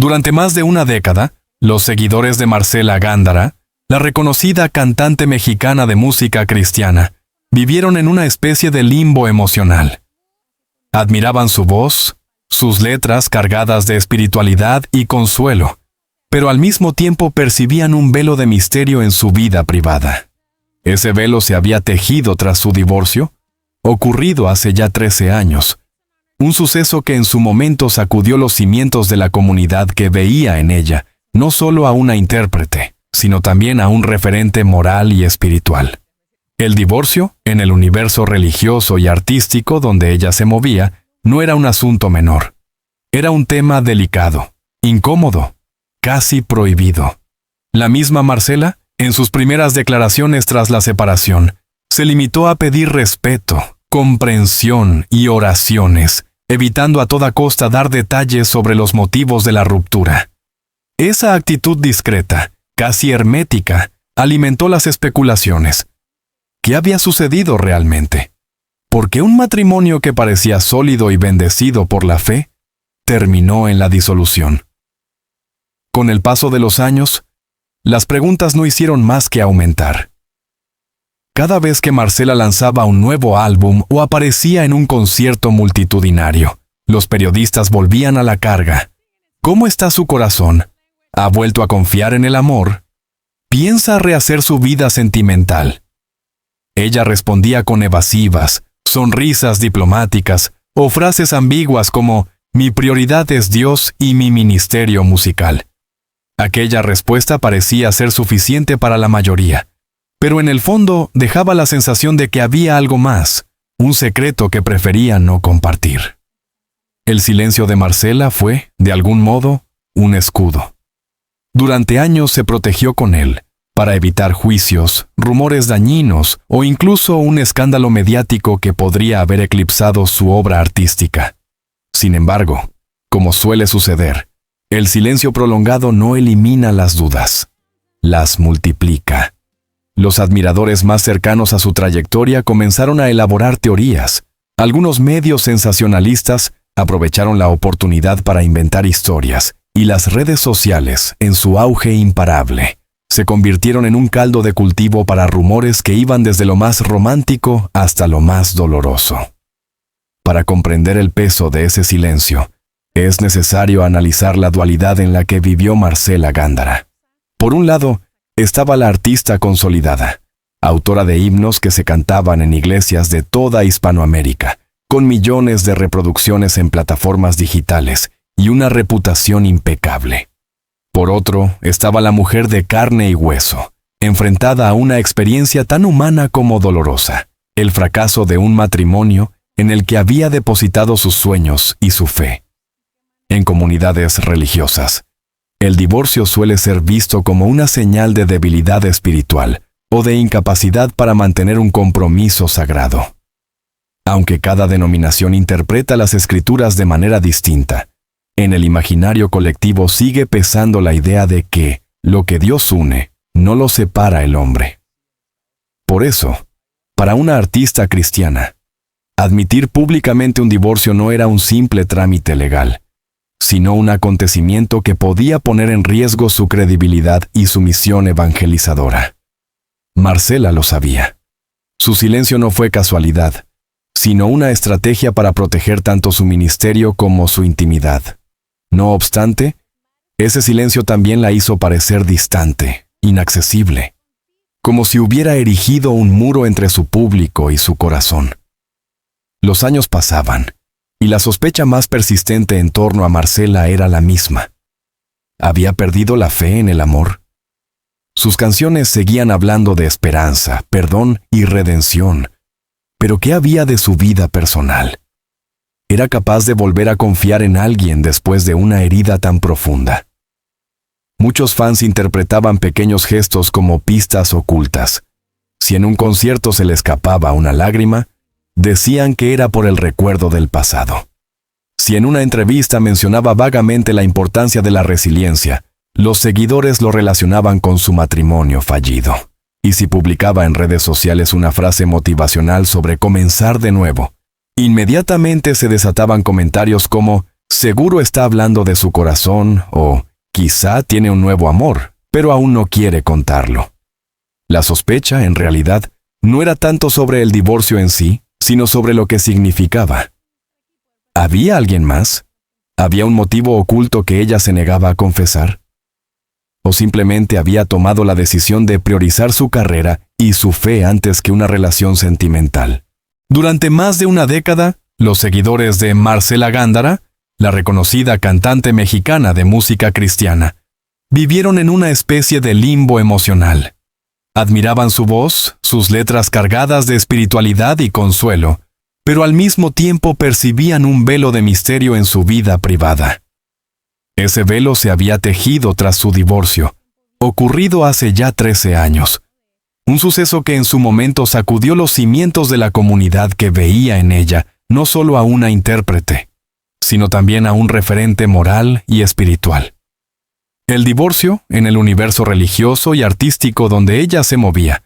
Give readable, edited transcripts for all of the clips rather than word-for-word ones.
Durante más de una década, los seguidores de Marcela Gándara, la reconocida cantante mexicana de música cristiana, vivieron en una especie de limbo emocional. Admiraban su voz, sus letras cargadas de espiritualidad y consuelo, pero al mismo tiempo percibían un velo de misterio en su vida privada. Ese velo se había tejido tras su divorcio, ocurrido hace ya 13 años, un suceso que en su momento sacudió los cimientos de la comunidad que veía en ella no solo a una intérprete, sino también a un referente moral y espiritual. El divorcio, en el universo religioso y artístico donde ella se movía, no era un asunto menor. Era un tema delicado, incómodo, casi prohibido. La misma Marcela, en sus primeras declaraciones tras la separación, se limitó a pedir respeto, comprensión y oraciones, evitando a toda costa dar detalles sobre los motivos de la ruptura. Esa actitud discreta, casi hermética, alimentó las especulaciones. ¿Qué había sucedido realmente? ¿Por qué un matrimonio que parecía sólido y bendecido por la fe terminó en la disolución? Con el paso de los años, las preguntas no hicieron más que aumentar. Cada vez que Marcela lanzaba un nuevo álbum o aparecía en un concierto multitudinario, los periodistas volvían a la carga. ¿Cómo está su corazón? ¿Ha vuelto a confiar en el amor? ¿Piensa rehacer su vida sentimental? Ella respondía con evasivas, sonrisas diplomáticas o frases ambiguas como «Mi prioridad es Dios y mi ministerio musical». Aquella respuesta parecía ser suficiente para la mayoría, pero en el fondo dejaba la sensación de que había algo más, un secreto que prefería no compartir. El silencio de Marcela fue, de algún modo, un escudo. Durante años se protegió con él, para evitar juicios, rumores dañinos o incluso un escándalo mediático que podría haber eclipsado su obra artística. Sin embargo, como suele suceder, el silencio prolongado no elimina las dudas, las multiplica. Los admiradores más cercanos a su trayectoria comenzaron a elaborar teorías. Algunos medios sensacionalistas aprovecharon la oportunidad para inventar historias, y las redes sociales, en su auge imparable, se convirtieron en un caldo de cultivo para rumores que iban desde lo más romántico hasta lo más doloroso. Para comprender el peso de ese silencio, es necesario analizar la dualidad en la que vivió Marcela Gándara. Por un lado, estaba la artista consolidada, autora de himnos que se cantaban en iglesias de toda Hispanoamérica, con millones de reproducciones en plataformas digitales y una reputación impecable. Por otro, estaba la mujer de carne y hueso, enfrentada a una experiencia tan humana como dolorosa, el fracaso de un matrimonio en el que había depositado sus sueños y su fe. En comunidades religiosas, el divorcio suele ser visto como una señal de debilidad espiritual o de incapacidad para mantener un compromiso sagrado. Aunque cada denominación interpreta las escrituras de manera distinta, en el imaginario colectivo sigue pesando la idea de que lo que Dios une no lo separa el hombre. Por eso, para una artista cristiana, admitir públicamente un divorcio no era un simple trámite legal, sino un acontecimiento que podía poner en riesgo su credibilidad y su misión evangelizadora. Marcela lo sabía. Su silencio no fue casualidad, sino una estrategia para proteger tanto su ministerio como su intimidad. No obstante, ese silencio también la hizo parecer distante, inaccesible, como si hubiera erigido un muro entre su público y su corazón. Los años pasaban, y la sospecha más persistente en torno a Marcela era la misma. ¿Había perdido la fe en el amor? Sus canciones seguían hablando de esperanza, perdón y redención, pero ¿qué había de su vida personal? ¿Era capaz de volver a confiar en alguien después de una herida tan profunda? Muchos fans interpretaban pequeños gestos como pistas ocultas. Si en un concierto se le escapaba una lágrima, decían que era por el recuerdo del pasado. Si en una entrevista mencionaba vagamente la importancia de la resiliencia, los seguidores lo relacionaban con su matrimonio fallido. Y si publicaba en redes sociales una frase motivacional sobre comenzar de nuevo, inmediatamente se desataban comentarios como Seguro está hablando de su corazón o quizá tiene un nuevo amor, pero aún no quiere contarlo. La sospecha, en realidad, no era tanto sobre el divorcio en sí, sino sobre lo que significaba. ¿Había alguien más? ¿Había un motivo oculto que ella se negaba a confesar? ¿O simplemente había tomado la decisión de priorizar su carrera y su fe antes que una relación sentimental? Durante más de una década, los seguidores de Marcela Gándara, la reconocida cantante mexicana de música cristiana, vivieron en una especie de limbo emocional. Admiraban su voz, sus letras cargadas de espiritualidad y consuelo, pero al mismo tiempo percibían un velo de misterio en su vida privada. Ese velo se había tejido tras su divorcio, ocurrido hace ya 13 años. Un suceso que en su momento sacudió los cimientos de la comunidad que veía en ella no solo a una intérprete, sino también a un referente moral y espiritual. El divorcio, en el universo religioso y artístico donde ella se movía,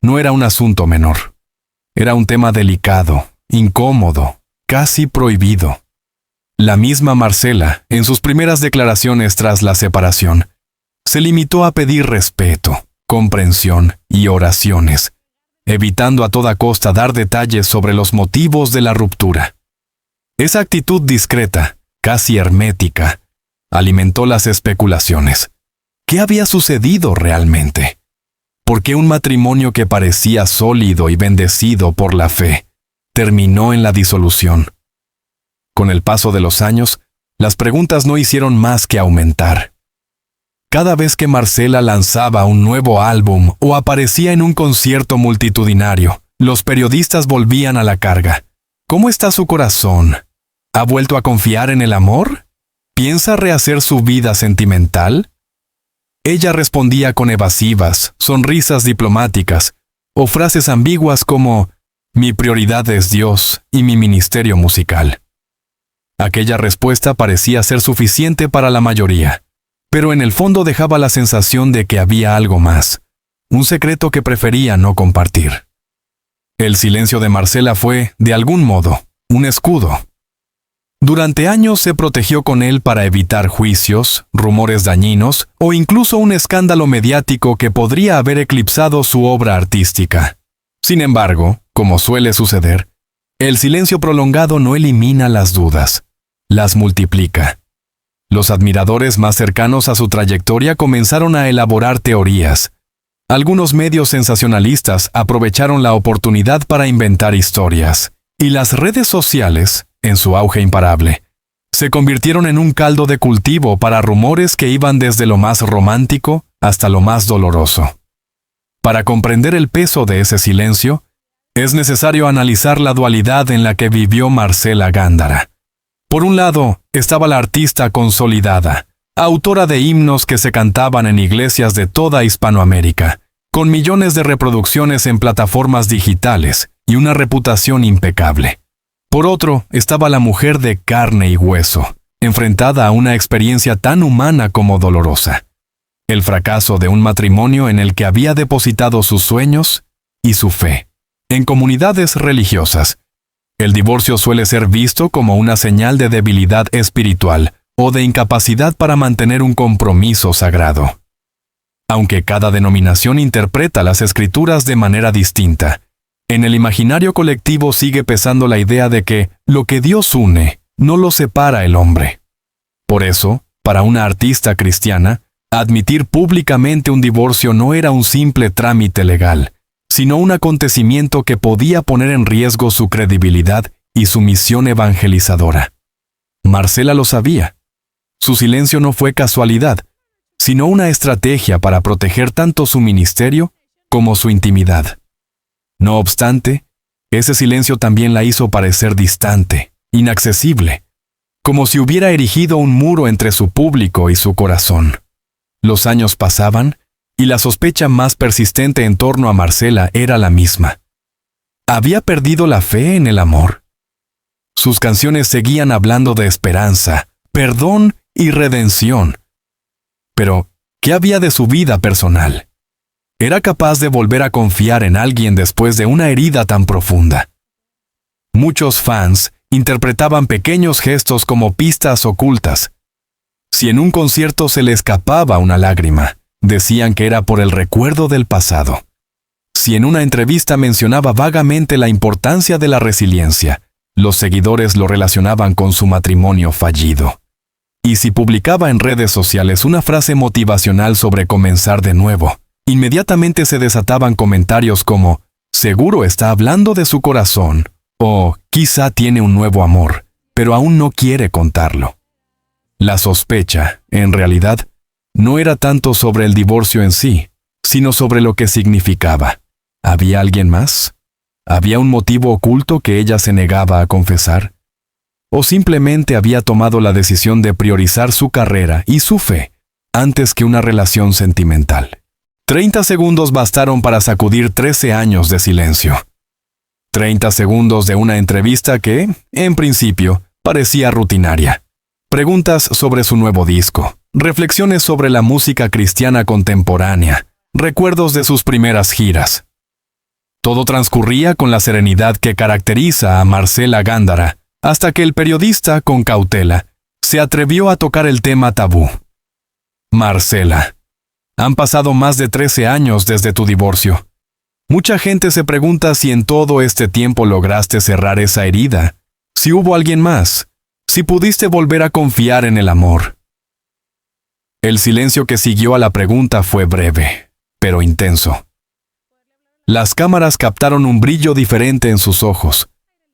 no era un asunto menor. Era un tema delicado, incómodo, casi prohibido. La misma Marcela, en sus primeras declaraciones tras la separación, se limitó a pedir respeto, comprensión y oraciones, evitando a toda costa dar detalles sobre los motivos de la ruptura. Esa actitud discreta, casi hermética, alimentó las especulaciones. ¿Qué había sucedido realmente? ¿Por qué un matrimonio que parecía sólido y bendecido por la fe terminó en la disolución? Con el paso de los años, las preguntas no hicieron más que aumentar. Cada vez que Marcela lanzaba un nuevo álbum o aparecía en un concierto multitudinario, los periodistas volvían a la carga. ¿Cómo está su corazón? ¿Ha vuelto a confiar en el amor? ¿Piensa rehacer su vida sentimental? Ella respondía con evasivas, sonrisas diplomáticas o frases ambiguas como «Mi prioridad es Dios y mi ministerio musical». Aquella respuesta parecía ser suficiente para la mayoría, pero en el fondo dejaba la sensación de que había algo más, un secreto que prefería no compartir. El silencio de Marcela fue, de algún modo, un escudo. Durante años se protegió con él para evitar juicios, rumores dañinos o incluso un escándalo mediático que podría haber eclipsado su obra artística. Sin embargo, como suele suceder, el silencio prolongado no elimina las dudas, las multiplica. Los admiradores más cercanos a su trayectoria comenzaron a elaborar teorías. Algunos medios sensacionalistas aprovecharon la oportunidad para inventar historias, y las redes sociales, en su auge imparable, se convirtieron en un caldo de cultivo para rumores que iban desde lo más romántico hasta lo más doloroso. Para comprender el peso de ese silencio, es necesario analizar la dualidad en la que vivió Marcela Gándara. Por un lado, estaba la artista consolidada, autora de himnos que se cantaban en iglesias de toda Hispanoamérica, con millones de reproducciones en plataformas digitales y una reputación impecable. Por otro, estaba la mujer de carne y hueso, enfrentada a una experiencia tan humana como dolorosa. El fracaso de un matrimonio en el que había depositado sus sueños y su fe. En comunidades religiosas, el divorcio suele ser visto como una señal de debilidad espiritual o de incapacidad para mantener un compromiso sagrado. Aunque cada denominación interpreta las escrituras de manera distinta, en el imaginario colectivo sigue pesando la idea de que lo que Dios une no lo separa el hombre. Por eso, para una artista cristiana, admitir públicamente un divorcio no era un simple trámite legal, sino un acontecimiento que podía poner en riesgo su credibilidad y su misión evangelizadora. Marcela lo sabía. Su silencio no fue casualidad, sino una estrategia para proteger tanto su ministerio como su intimidad. No obstante, ese silencio también la hizo parecer distante, inaccesible, como si hubiera erigido un muro entre su público y su corazón. Los años pasaban, y la sospecha más persistente en torno a Marcela era la misma. ¿Había perdido la fe en el amor? Sus canciones seguían hablando de esperanza, perdón y redención. Pero, ¿qué había de su vida personal? ¿Era capaz de volver a confiar en alguien después de una herida tan profunda? Muchos fans, Interpretaban pequeños gestos como pistas ocultas. Si en un concierto se le escapaba una lágrima, decían que era por el recuerdo del pasado. Si en una entrevista mencionaba vagamente la importancia de la resiliencia, los seguidores lo relacionaban con su matrimonio fallido. Y si publicaba en redes sociales una frase motivacional sobre comenzar de nuevo, inmediatamente se desataban comentarios como «Seguro está hablando de su corazón» o «Quizá tiene un nuevo amor, pero aún no quiere contarlo». La sospecha, en realidad, no era tanto sobre el divorcio en sí, sino sobre lo que significaba. ¿Había alguien más? ¿Había un motivo oculto que ella se negaba a confesar? ¿O simplemente había tomado la decisión de priorizar su carrera y su fe antes que una relación sentimental? 30 segundos bastaron para sacudir 13 años de silencio. 30 segundos de una entrevista que, en principio, parecía rutinaria. Preguntas sobre su nuevo disco, reflexiones sobre la música cristiana contemporánea, recuerdos de sus primeras giras. Todo transcurría con la serenidad que caracteriza a Marcela Gándara, hasta que el periodista, con cautela, se atrevió a tocar el tema tabú. Marcela, han pasado más de 13 años desde tu divorcio. Mucha gente se pregunta si en todo este tiempo lograste cerrar esa herida, si hubo alguien más, si pudiste volver a confiar en el amor. El silencio que siguió a la pregunta fue breve, pero intenso. Las cámaras captaron un brillo diferente en sus ojos,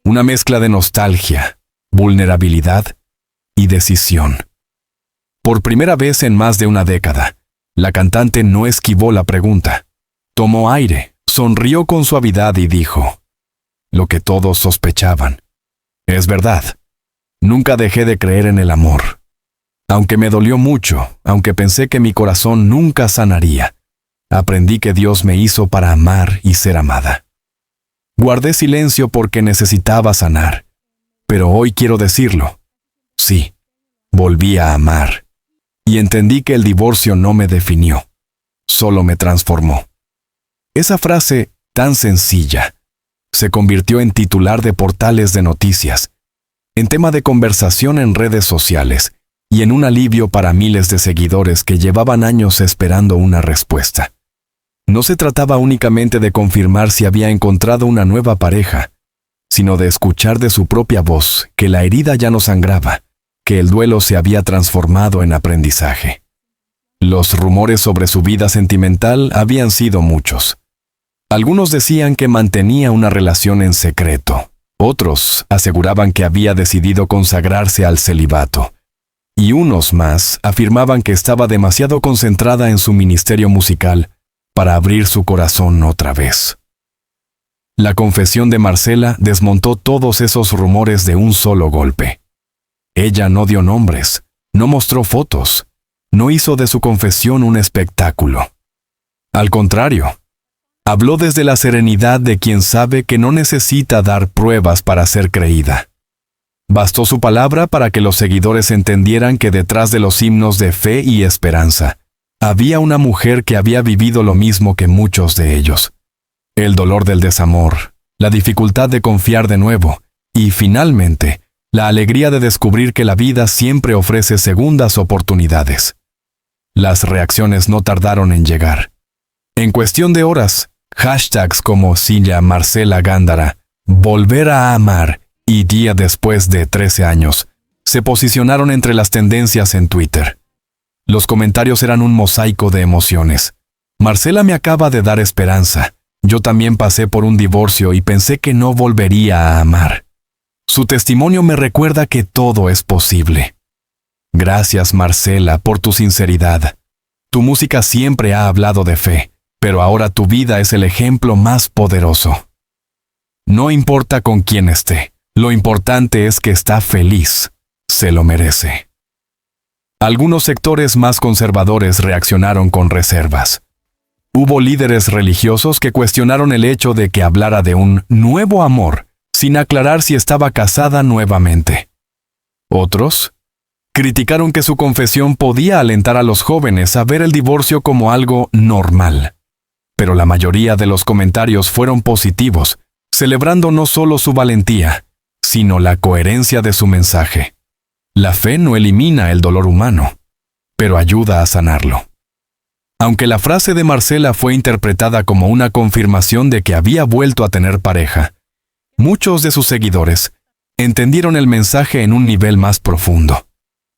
una mezcla de nostalgia, vulnerabilidad y decisión. Por primera vez en más de una década, la cantante no esquivó la pregunta. Tomó aire, sonrió con suavidad y dijo, lo que todos sospechaban. Es verdad, nunca dejé de creer en el amor. Aunque me dolió mucho, aunque pensé que mi corazón nunca sanaría, aprendí que Dios me hizo para amar y ser amada. Guardé silencio porque necesitaba sanar, pero hoy quiero decirlo. Sí, volví a amar. Y entendí que el divorcio no me definió, solo me transformó. Esa frase, tan sencilla, se convirtió en titular de portales de noticias, en tema de conversación en redes sociales y en un alivio para miles de seguidores que llevaban años esperando una respuesta. No se trataba únicamente de confirmar si había encontrado una nueva pareja, sino de escuchar de su propia voz que la herida ya no sangraba, que el duelo se había transformado en aprendizaje. Los rumores sobre su vida sentimental habían sido muchos. Algunos decían que mantenía una relación en secreto, otros aseguraban que había decidido consagrarse al celibato, y unos más afirmaban que estaba demasiado concentrada en su ministerio musical para abrir su corazón otra vez. La confesión de Marcela desmontó todos esos rumores de un solo golpe. Ella no dio nombres, no mostró fotos, no hizo de su confesión un espectáculo. Al contrario, habló desde la serenidad de quien sabe que no necesita dar pruebas para ser creída. Bastó su palabra para que los seguidores entendieran que detrás de los himnos de fe y esperanza, había una mujer que había vivido lo mismo que muchos de ellos. El dolor del desamor, la dificultad de confiar de nuevo y, finalmente, la alegría de descubrir que la vida siempre ofrece segundas oportunidades. Las reacciones no tardaron en llegar. En cuestión de horas, hashtags como Silla Marcela Gándara, Volver a amar y Día después de 13 años se posicionaron entre las tendencias en Twitter. Los comentarios eran un mosaico de emociones. Marcela me acaba de dar esperanza. Yo también pasé por un divorcio y pensé que no volvería a amar. Su testimonio me recuerda que todo es posible. Gracias, Marcela, por tu sinceridad. Tu música siempre ha hablado de fe, pero ahora tu vida es el ejemplo más poderoso. No importa con quién esté, lo importante es que está feliz. Se lo merece. Algunos sectores más conservadores reaccionaron con reservas. Hubo líderes religiosos que cuestionaron el hecho de que hablara de un nuevo amor, sin aclarar si estaba casada nuevamente. Otros criticaron que su confesión podía alentar a los jóvenes a ver el divorcio como algo normal. Pero la mayoría de los comentarios fueron positivos, celebrando no solo su valentía, sino la coherencia de su mensaje. La fe no elimina el dolor humano, pero ayuda a sanarlo. Aunque la frase de Marcela fue interpretada como una confirmación de que había vuelto a tener pareja, muchos de sus seguidores entendieron el mensaje en un nivel más profundo.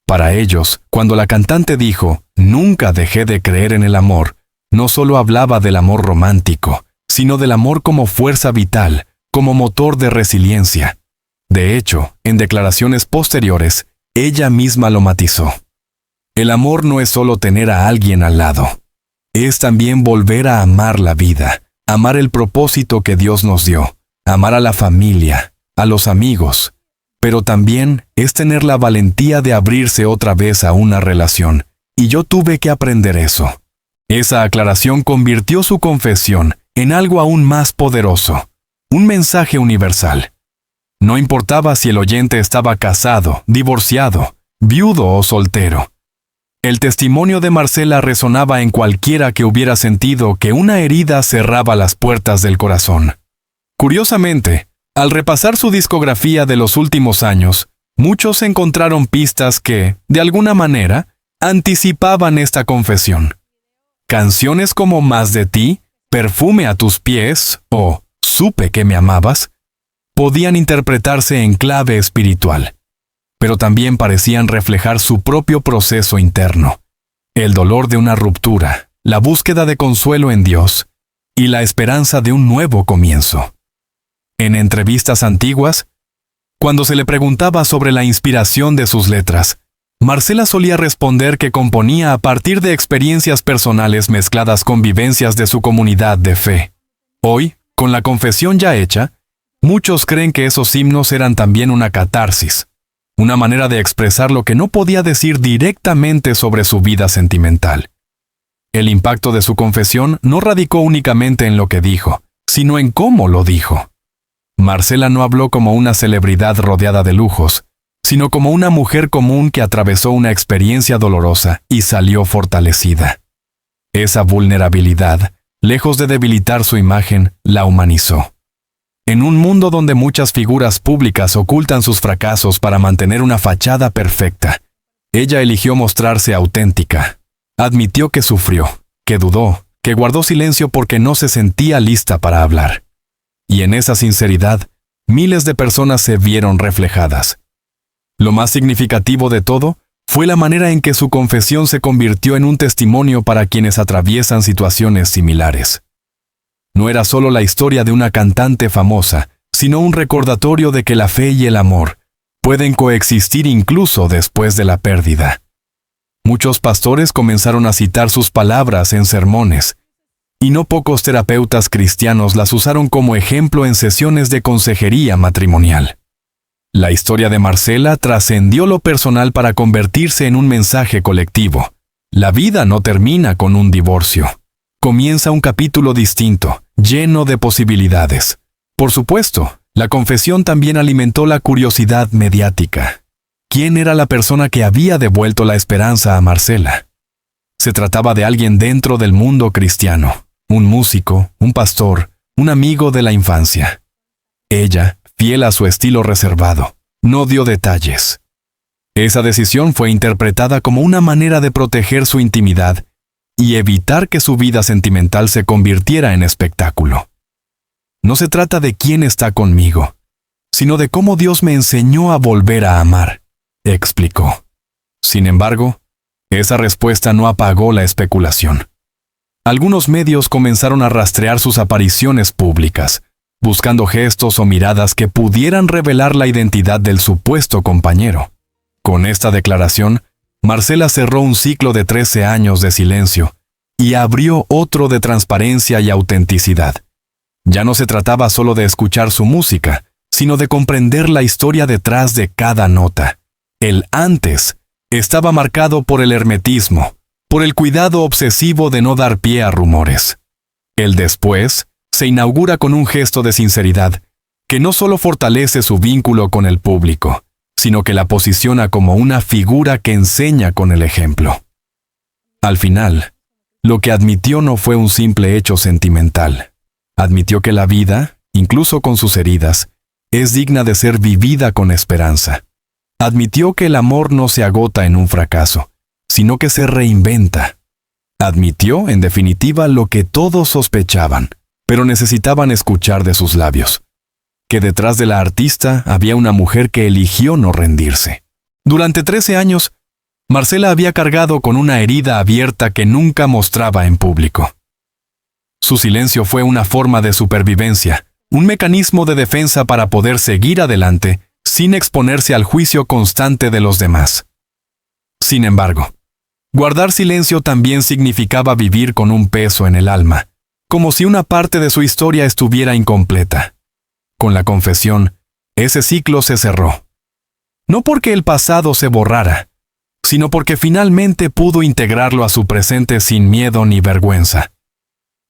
Para ellos, cuando la cantante dijo, "Nunca dejé de creer en el amor", no solo hablaba del amor romántico, sino del amor como fuerza vital, como motor de resiliencia. De hecho, en declaraciones posteriores, ella misma lo matizó. El amor no es solo tener a alguien al lado. Es también volver a amar la vida, amar el propósito que Dios nos dio, amar a la familia, a los amigos, pero también es tener la valentía de abrirse otra vez a una relación, y yo tuve que aprender eso. Esa aclaración convirtió su confesión en algo aún más poderoso, un mensaje universal. No importaba si el oyente estaba casado, divorciado, viudo o soltero. El testimonio de Marcela resonaba en cualquiera que hubiera sentido que una herida cerraba las puertas del corazón. Curiosamente, al repasar su discografía de los últimos años, muchos encontraron pistas que, de alguna manera, anticipaban esta confesión. Canciones como Más de ti, Perfume a tus pies o Supe que me amabas, podían interpretarse en clave espiritual, pero también parecían reflejar su propio proceso interno, el dolor de una ruptura, la búsqueda de consuelo en Dios y la esperanza de un nuevo comienzo. En entrevistas antiguas, cuando se le preguntaba sobre la inspiración de sus letras, Marcela solía responder que componía a partir de experiencias personales mezcladas con vivencias de su comunidad de fe. Hoy, con la confesión ya hecha, muchos creen que esos himnos eran también una catarsis, una manera de expresar lo que no podía decir directamente sobre su vida sentimental. El impacto de su confesión no radicó únicamente en lo que dijo, sino en cómo lo dijo. Marcela no habló como una celebridad rodeada de lujos, sino como una mujer común que atravesó una experiencia dolorosa y salió fortalecida. Esa vulnerabilidad, lejos de debilitar su imagen, la humanizó. En un mundo donde muchas figuras públicas ocultan sus fracasos para mantener una fachada perfecta, ella eligió mostrarse auténtica. Admitió que sufrió, que dudó, que guardó silencio porque no se sentía lista para hablar. Y en esa sinceridad, miles de personas se vieron reflejadas. Lo más significativo de todo fue la manera en que su confesión se convirtió en un testimonio para quienes atraviesan situaciones similares. No era solo la historia de una cantante famosa, sino un recordatorio de que la fe y el amor pueden coexistir incluso después de la pérdida. Muchos pastores comenzaron a citar sus palabras en sermones, y no pocos terapeutas cristianos las usaron como ejemplo en sesiones de consejería matrimonial. La historia de Marcela trascendió lo personal para convertirse en un mensaje colectivo. La vida no termina con un divorcio. Comienza un capítulo distinto, lleno de posibilidades. Por supuesto, la confesión también alimentó la curiosidad mediática. ¿Quién era la persona que había devuelto la esperanza a Marcela? Se trataba de alguien dentro del mundo cristiano, un músico, un pastor, un amigo de la infancia. Ella, fiel a su estilo reservado, no dio detalles. Esa decisión fue interpretada como una manera de proteger su intimidad y evitar que su vida sentimental se convirtiera en espectáculo. No se trata de quién está conmigo, sino de cómo Dios me enseñó a volver a amar, explicó. Sin embargo, esa respuesta no apagó la especulación. Algunos medios comenzaron a rastrear sus apariciones públicas, buscando gestos o miradas que pudieran revelar la identidad del supuesto compañero. Con esta declaración, Marcela cerró un ciclo de 13 años de silencio y abrió otro de transparencia y autenticidad. Ya no se trataba solo de escuchar su música, sino de comprender la historia detrás de cada nota. El antes estaba marcado por el hermetismo, por el cuidado obsesivo de no dar pie a rumores. El después se inaugura con un gesto de sinceridad que no solo fortalece su vínculo con el público, sino que la posiciona como una figura que enseña con el ejemplo. Al final, lo que admitió no fue un simple hecho sentimental. Admitió que la vida, incluso con sus heridas, es digna de ser vivida con esperanza. Admitió que el amor no se agota en un fracaso, sino que se reinventa. Admitió, en definitiva, lo que todos sospechaban, pero necesitaban escuchar de sus labios: que detrás de la artista había una mujer que eligió no rendirse. Durante 13 años, Marcela había cargado con una herida abierta que nunca mostraba en público. Su silencio fue una forma de supervivencia, un mecanismo de defensa para poder seguir adelante sin exponerse al juicio constante de los demás. Sin embargo, guardar silencio también significaba vivir con un peso en el alma, como si una parte de su historia estuviera incompleta. Con la confesión, ese ciclo se cerró. No porque el pasado se borrara, sino porque finalmente pudo integrarlo a su presente sin miedo ni vergüenza.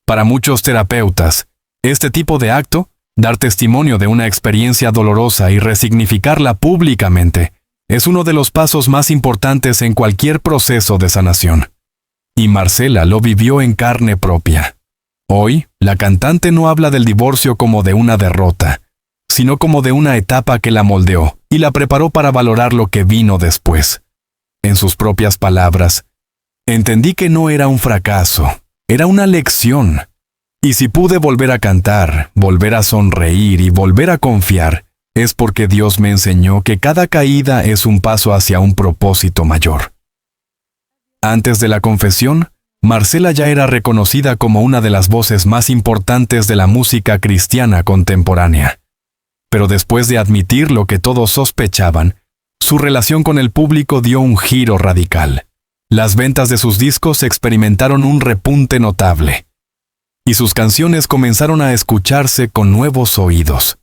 Para muchos terapeutas, este tipo de acto, dar testimonio de una experiencia dolorosa y resignificarla públicamente, es uno de los pasos más importantes en cualquier proceso de sanación. Y Marcela lo vivió en carne propia. Hoy, la cantante no habla del divorcio como de una derrota, sino como de una etapa que la moldeó y la preparó para valorar lo que vino después. En sus propias palabras, entendí que no era un fracaso, era una lección. Y si pude volver a cantar, volver a sonreír y volver a confiar, es porque Dios me enseñó que cada caída es un paso hacia un propósito mayor. Antes de la confesión, Marcela ya era reconocida como una de las voces más importantes de la música cristiana contemporánea. Pero después de admitir lo que todos sospechaban, su relación con el público dio un giro radical. Las ventas de sus discos experimentaron un repunte notable, y sus canciones comenzaron a escucharse con nuevos oídos.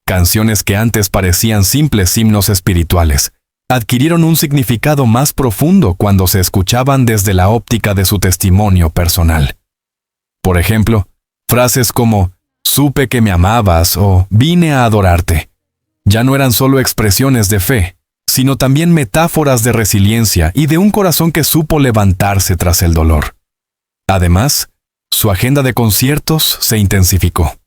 Canciones que antes parecían simples himnos espirituales, adquirieron un significado más profundo cuando se escuchaban desde la óptica de su testimonio personal. Por ejemplo, frases como «supe que me amabas» o «vine a adorarte» ya no eran solo expresiones de fe, sino también metáforas de resiliencia y de un corazón que supo levantarse tras el dolor. Además, su agenda de conciertos se intensificó.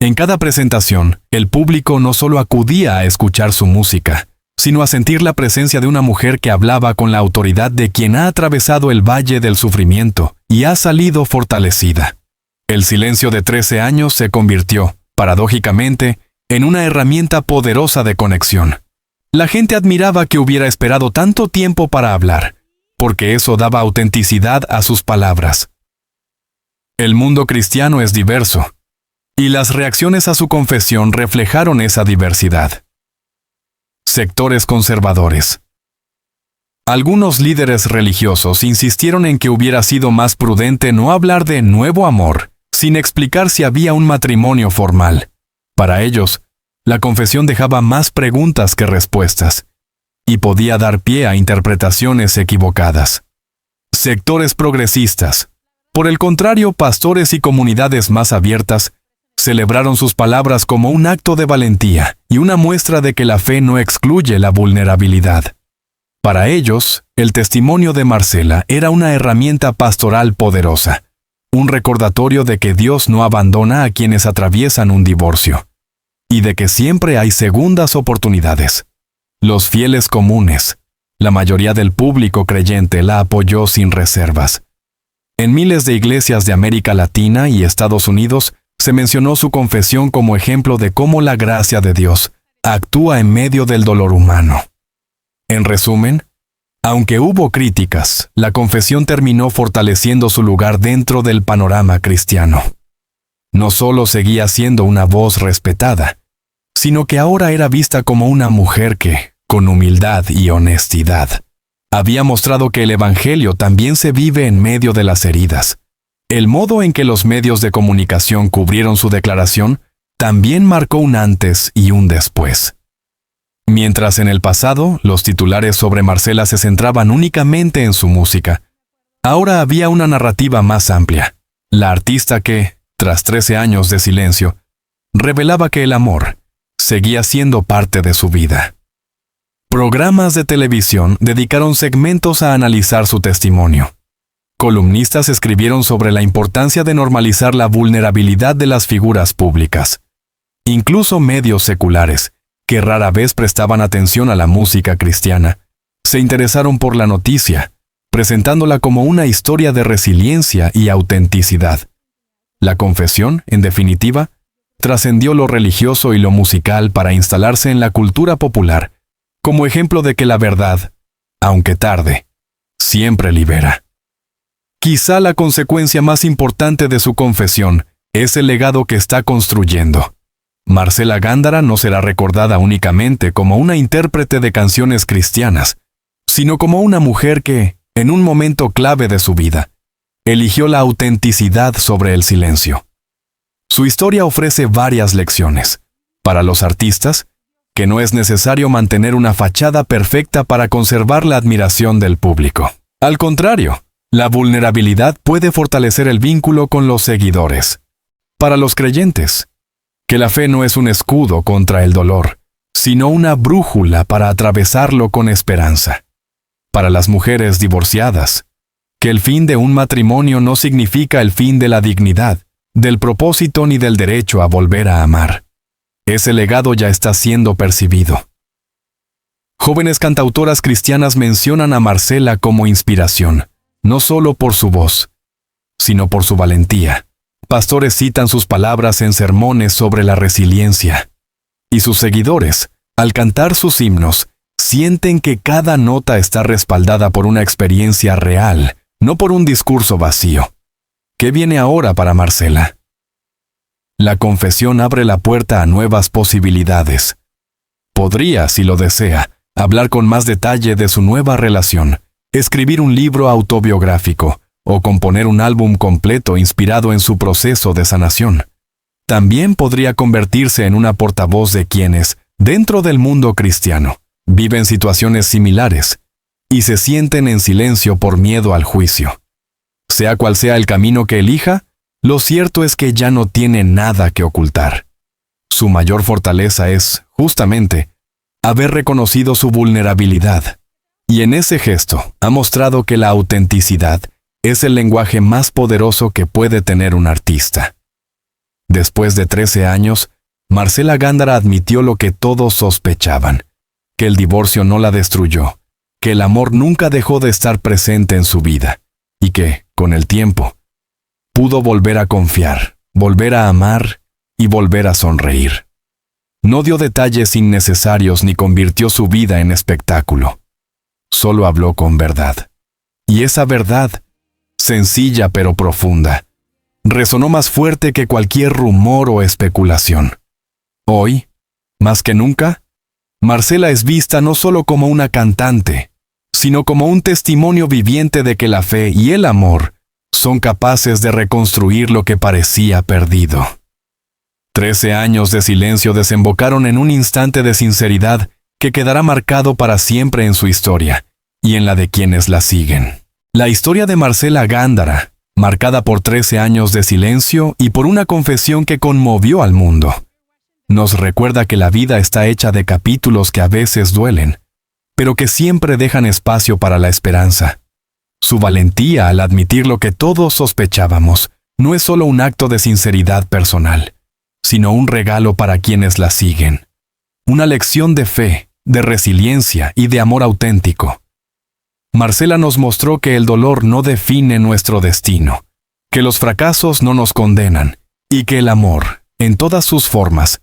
En cada presentación, el público no solo acudía a escuchar su música, sino a sentir la presencia de una mujer que hablaba con la autoridad de quien ha atravesado el valle del sufrimiento y ha salido fortalecida. El silencio de 13 años se convirtió, paradójicamente, en una herramienta poderosa de conexión. La gente admiraba que hubiera esperado tanto tiempo para hablar, porque eso daba autenticidad a sus palabras. El mundo cristiano es diverso, y las reacciones a su confesión reflejaron esa diversidad. Sectores conservadores. Algunos líderes religiosos insistieron en que hubiera sido más prudente no hablar de nuevo amor, sin explicar si había un matrimonio formal. Para ellos, la confesión dejaba más preguntas que respuestas, y podía dar pie a interpretaciones equivocadas. Sectores progresistas. Por el contrario, pastores y comunidades más abiertas celebraron sus palabras como un acto de valentía y una muestra de que la fe no excluye la vulnerabilidad. Para ellos, el testimonio de Marcela era una herramienta pastoral poderosa, un recordatorio de que Dios no abandona a quienes atraviesan un divorcio, y de que siempre hay segundas oportunidades. Los fieles comunes, la mayoría del público creyente, la apoyó sin reservas. En miles de iglesias de América Latina y Estados Unidos se mencionó su confesión como ejemplo de cómo la gracia de Dios actúa en medio del dolor humano. En resumen, aunque hubo críticas, la confesión terminó fortaleciendo su lugar dentro del panorama cristiano. No solo seguía siendo una voz respetada, sino que ahora era vista como una mujer que, con humildad y honestidad, había mostrado que el Evangelio también se vive en medio de las heridas. El modo en que los medios de comunicación cubrieron su declaración también marcó un antes y un después. Mientras en el pasado los titulares sobre Marcela se centraban únicamente en su música, ahora había una narrativa más amplia. La artista que, tras 13 años de silencio, revelaba que el amor seguía siendo parte de su vida. Programas de televisión dedicaron segmentos a analizar su testimonio. Columnistas escribieron sobre la importancia de normalizar la vulnerabilidad de las figuras públicas. Incluso medios seculares, que rara vez prestaban atención a la música cristiana, se interesaron por la noticia, presentándola como una historia de resiliencia y autenticidad. La confesión, en definitiva, trascendió lo religioso y lo musical para instalarse en la cultura popular, como ejemplo de que la verdad, aunque tarde, siempre libera. Quizá la consecuencia más importante de su confesión es el legado que está construyendo. Marcela Gándara no será recordada únicamente como una intérprete de canciones cristianas, sino como una mujer que, en un momento clave de su vida, eligió la autenticidad sobre el silencio. Su historia ofrece varias lecciones. Para los artistas, que no es necesario mantener una fachada perfecta para conservar la admiración del público. Al contrario, la vulnerabilidad puede fortalecer el vínculo con los seguidores. Para los creyentes, que la fe no es un escudo contra el dolor, sino una brújula para atravesarlo con esperanza. Para las mujeres divorciadas, que el fin de un matrimonio no significa el fin de la dignidad, del propósito ni del derecho a volver a amar. Ese legado ya está siendo percibido. Jóvenes cantautoras cristianas mencionan a Marcela como inspiración, no solo por su voz, sino por su valentía. Pastores citan sus palabras en sermones sobre la resiliencia. Y sus seguidores, al cantar sus himnos, sienten que cada nota está respaldada por una experiencia real, no por un discurso vacío. ¿Qué viene ahora para Marcela? La confesión abre la puerta a nuevas posibilidades. Podría, si lo desea, hablar con más detalle de su nueva relación, escribir un libro autobiográfico o componer un álbum completo inspirado en su proceso de sanación. También podría convertirse en una portavoz de quienes, dentro del mundo cristiano, viven situaciones similares y se sienten en silencio por miedo al juicio. Sea cual sea el camino que elija, lo cierto es que ya no tiene nada que ocultar. Su mayor fortaleza es, justamente, haber reconocido su vulnerabilidad. Y en ese gesto ha mostrado que la autenticidad es el lenguaje más poderoso que puede tener un artista. Después de 13 años, Marcela Gándara admitió lo que todos sospechaban, que el divorcio no la destruyó, que el amor nunca dejó de estar presente en su vida, y que, con el tiempo, pudo volver a confiar, volver a amar y volver a sonreír. No dio detalles innecesarios ni convirtió su vida en espectáculo. Solo habló con verdad. Y esa verdad, sencilla pero profunda, resonó más fuerte que cualquier rumor o especulación. Hoy, más que nunca, Marcela es vista no solo como una cantante, sino como un testimonio viviente de que la fe y el amor son capaces de reconstruir lo que parecía perdido. 13 años de silencio desembocaron en un instante de sinceridad que quedará marcado para siempre en su historia y en la de quienes la siguen. La historia de Marcela Gándara, marcada por 13 años de silencio y por una confesión que conmovió al mundo, nos recuerda que la vida está hecha de capítulos que a veces duelen, pero que siempre dejan espacio para la esperanza. Su valentía al admitir lo que todos sospechábamos no es solo un acto de sinceridad personal, sino un regalo para quienes la siguen. Una lección de fe, de resiliencia y de amor auténtico. Marcela nos mostró que el dolor no define nuestro destino, que los fracasos no nos condenan y que el amor, en todas sus formas,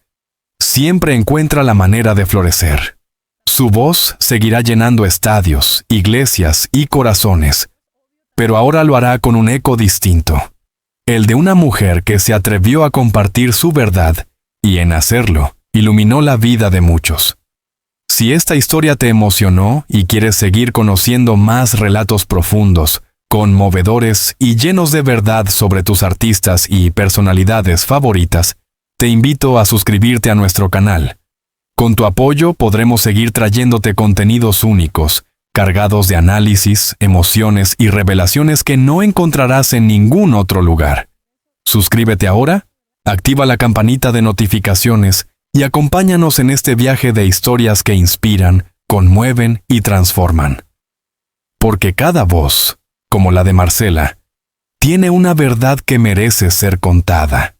siempre encuentra la manera de florecer. Su voz seguirá llenando estadios, iglesias y corazones, pero ahora lo hará con un eco distinto, el de una mujer que se atrevió a compartir su verdad y en hacerlo iluminó la vida de muchos. Si esta historia te emocionó y quieres seguir conociendo más relatos profundos, conmovedores y llenos de verdad sobre tus artistas y personalidades favoritas, te invito a suscribirte a nuestro canal. Con tu apoyo podremos seguir trayéndote contenidos únicos, cargados de análisis, emociones y revelaciones que no encontrarás en ningún otro lugar. Suscríbete ahora, activa la campanita de notificaciones y acompáñanos en este viaje de historias que inspiran, conmueven y transforman. Porque cada voz, como la de Marcela, tiene una verdad que merece ser contada.